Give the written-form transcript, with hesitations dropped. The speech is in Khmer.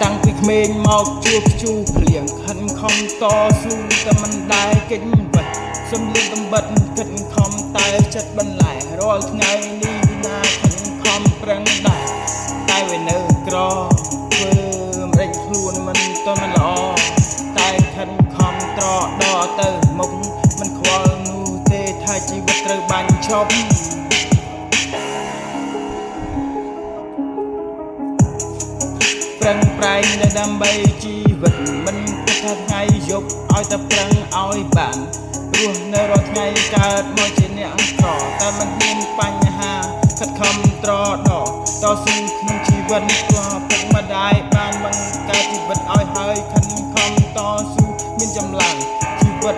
តាំងពីក្មេងមកជួបជូភ្លៀងខិនខំតស៊ូតែមិនដែលគេចវិតសំលៀងកំបិតគិតខំតែចិត្តបន្លែរាល់ថ្ងៃនេះណាខិនខំប្រឹងដែរតែវានៅក្រធ្វើមិនដេញខ្លួនមិនទាន់ល្អតែខិនខំត្រដកទៅមុខមិនខ្វល់នោះទេថាជីវិតត្រូវបាញ់ឈប់ប្រឹងប្រែងដើម្បីជីវិតមិនគិតថាថ្ងៃយប់ឲ្យតែប្រឹងឲ្យបានរស់នៅរាល់ថ្ងៃកើតមកជាអ្នកក្រតែមិនមានបញ្ហាខិតខំត្រដកតស៊ូក្នុងជីវិតព្រោះពុកម្ដាយបានបង្កើតជីវិតឲ្យហើយខិតខំតស៊ូមានចម្លើយជីវិត